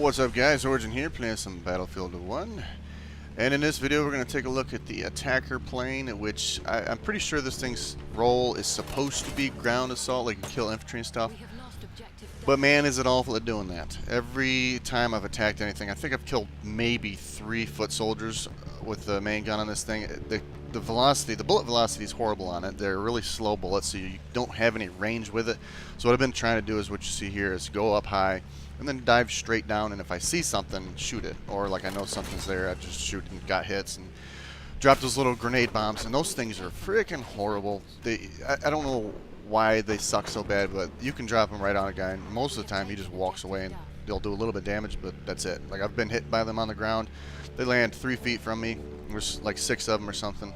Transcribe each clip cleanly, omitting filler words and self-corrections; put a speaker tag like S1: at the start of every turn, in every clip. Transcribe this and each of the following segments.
S1: What's up guys, Origin here, playing some Battlefield 1. And in this video we're going to take a look at the attacker plane, which I'm pretty sure this thing's role is supposed to be ground assault, like you kill infantry and stuff. But man, is it awful at doing that. Every time I've attacked anything, I think I've killed maybe 3 foot soldiers with the main gun on this thing. The velocity, the bullet velocity is horrible on it. They're really slow bullets, so you don't have any range with it. So what I've been trying to do is what you see here is go up high and then dive straight down, and if I see something, shoot it. Or like I know something's there, I just shoot and got hits and drop those little grenade bombs, and those things are freaking horrible. I don't know why they suck so bad, but you can drop them right on a guy, and most of the time he just walks away and they'll do a little bit of damage, but that's it. Like I've been hit by them on the ground. They land 3 feet from me. There's like 6 of them or something.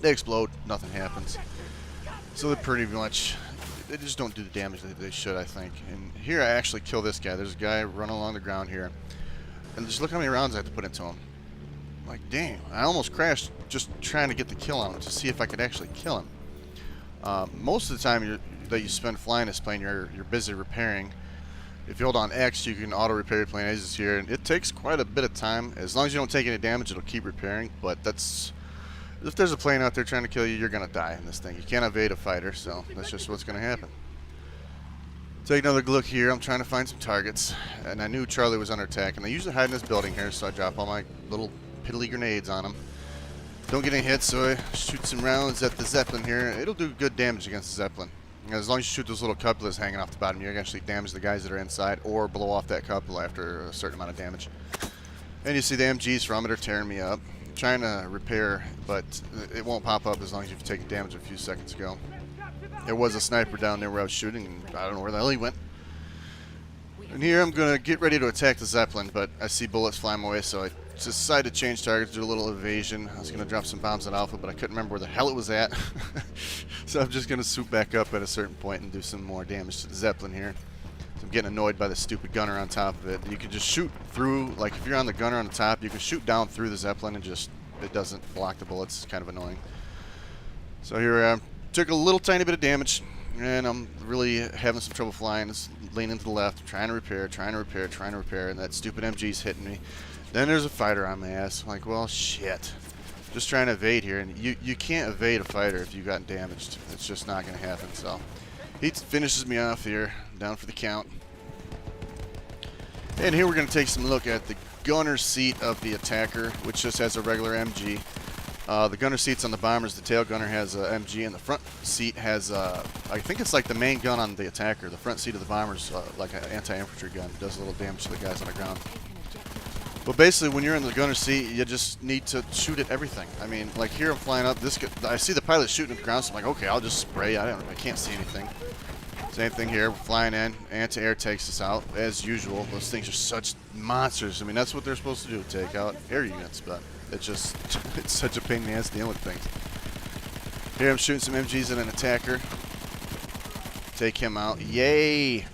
S1: They explode, nothing happens. So they're pretty much, they just don't do the damage that they should, I think. And here I actually kill this guy. There's a guy running along the ground here. And just look how many rounds I have to put into him. Like, dang, I almost crashed just trying to get the kill on him to see if I could actually kill him. Most of the time that you spend flying this plane, you're busy repairing. If you hold on X, you can auto-repair your plane as is here. And it takes quite a bit of time. As long as you don't take any damage, it'll keep repairing. But that's... if there's a plane out there trying to kill you, you're going to die in this thing. You can't evade a fighter, so that's just what's going to happen. Take another look here. I'm trying to find some targets. And I knew Charlie was under attack. And they usually hide in this building here, so I drop all my little piddly grenades on them. Don't get any hits, so I shoot some rounds at the Zeppelin here. It'll do good damage against the Zeppelin. As long as you shoot those little cupolas hanging off the bottom, you can actually damage the guys that are inside or blow off that cupola after a certain amount of damage. And you see the MGs from it are tearing me up. Trying to repair, but it won't pop up as long as you've taken damage a few seconds ago. There was a sniper down there where I was shooting, and I don't know where the hell he went. And here I'm going to get ready to attack the Zeppelin, but I see bullets flying my way, so I decided to change targets, do a little evasion. I was going to drop some bombs at Alpha, but I couldn't remember where the hell it was at. So I'm just going to swoop back up at a certain point and do some more damage to the Zeppelin here. I'm getting annoyed by the stupid gunner on top of it. You can just shoot through, like if you're on the gunner on the top, you can shoot down through the Zeppelin and just, it doesn't block the bullets. It's kind of annoying. So here I took a little tiny bit of damage, and I'm really having some trouble flying. It's leaning to the left, trying to repair, and that stupid MG's hitting me. Then there's a fighter on my ass. I'm like, well, shit. Just trying to evade here, and you can't evade a fighter if you've gotten damaged. It's just not going to happen, so. He finishes me off here, down for the count. And here we're going to take some look at the gunner seat of the attacker, which just has a regular MG. The gunner seat's on the bombers. The tail gunner has a MG, and the front seat has, I think it's like the main gun on the attacker. The front seat of the bomber's like an anti-infantry gun. It does a little damage to the guys on the ground. But basically, when you're in the gunner seat, you just need to shoot at everything. I mean, like here I'm flying up. I see the pilot shooting at the ground, so I'm like, okay, I'll just spray. I can't see anything. Same thing here. We're flying in. Anti-air takes us out as usual. Those things are such monsters. I mean, that's what they're supposed to do, take out air units. But it's just it's such a pain in the ass dealing with things. Here I'm shooting some MGs at an attacker. Take him out. Yay!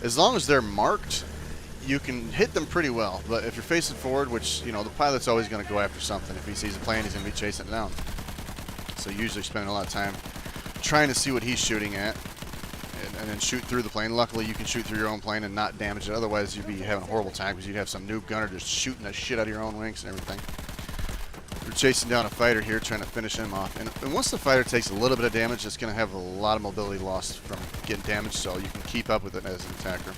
S1: As long as they're marked, you can hit them pretty well, but if you're facing forward, which, you know, the pilot's always going to go after something. If he sees a plane, he's going to be chasing it down. So usually spending a lot of time trying to see what he's shooting at and then shoot through the plane. Luckily, you can shoot through your own plane and not damage it. Otherwise, you'd be having a horrible time because you'd have some noob gunner just shooting the shit out of your own wings and everything. We're chasing down a fighter here, trying to finish him off. And once the fighter takes a little bit of damage, it's going to have a lot of mobility lost from getting damaged, so you can keep up with it as an attacker.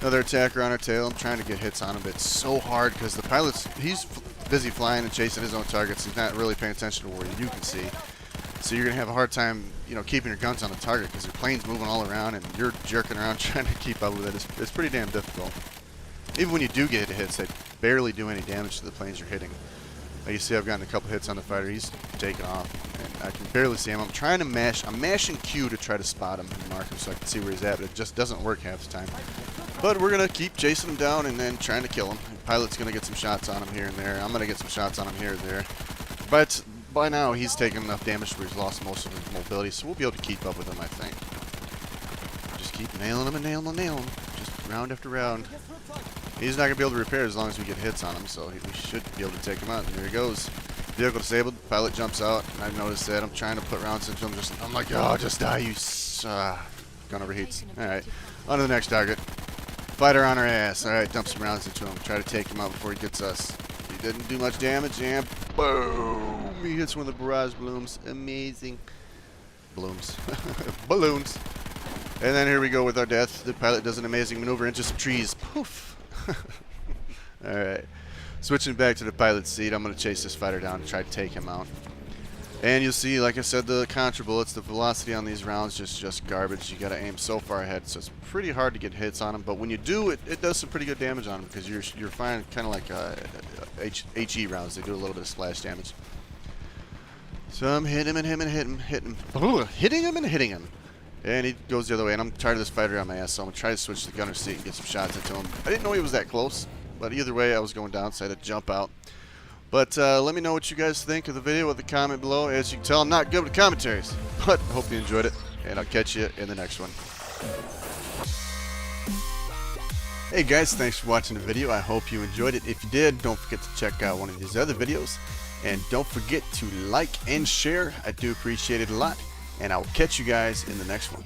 S1: Another attacker on our tail. I'm trying to get hits on him, but it's so hard because the pilot's, he's busy flying and chasing his own targets. He's not really paying attention to where you can see. So you're going to have a hard time, you know, keeping your guns on the target because your plane's moving all around and you're jerking around trying to keep up with it. It's pretty damn difficult. Even when you do get hits, they barely do any damage to the planes you're hitting. Like you see, I've gotten a couple hits on the fighter. He's taking off, and I can barely see him. I'm trying to mash. I'm mashing Q to try to spot him and mark him so I can see where he's at, but it just doesn't work half the time. But we're going to keep chasing him down and then trying to kill him. The pilot's going to get some shots on him here and there. I'm going to get some shots on him here and there. But by now, he's taken enough damage where he's lost most of his mobility, so we'll be able to keep up with him, I think. Just keep nailing him and nailing him and nailing him. Just round after round. He's not going to be able to repair as long as we get hits on him, so we should be able to take him out. And there he goes. Vehicle disabled. Pilot jumps out, and I noticed that. I'm trying to put rounds into him. I'm like, oh, just die, you gun overheats. Alright, on to the next target. Fighter on our ass. Alright, dump some rounds into him. Try to take him out before he gets us. He didn't do much damage, and boom! He hits one of the barrage blooms. Amazing. Blooms. Balloons. And then here we go with our death. The pilot does an amazing maneuver into some trees. Poof! Alright. Switching back to the pilot's seat, I'm going to chase this fighter down and try to take him out. And you'll see, like I said, the contra bullets, the velocity on these rounds just garbage. You got to aim so far ahead, so it's pretty hard to get hits on them. But when you do, it does some pretty good damage on them because you're finding kind of like HE rounds. They do a little bit of splash damage. So I'm hitting him and hitting him. And he goes the other way, and I'm tired of this fighter on my ass, so I'm going to try to switch to the gunner seat and get some shots into him. I didn't know he was that close, but either way, I was going down, so I had to jump out. But let me know what you guys think of the video with a comment below. As you can tell, I'm not good with commentaries, but I hope you enjoyed it, and I'll catch you in the next one. Hey guys, thanks for watching the video. I hope you enjoyed it. If you did, don't forget to check out one of these other videos. And don't forget to like and share. I do appreciate it a lot. And I will catch you guys in the next one.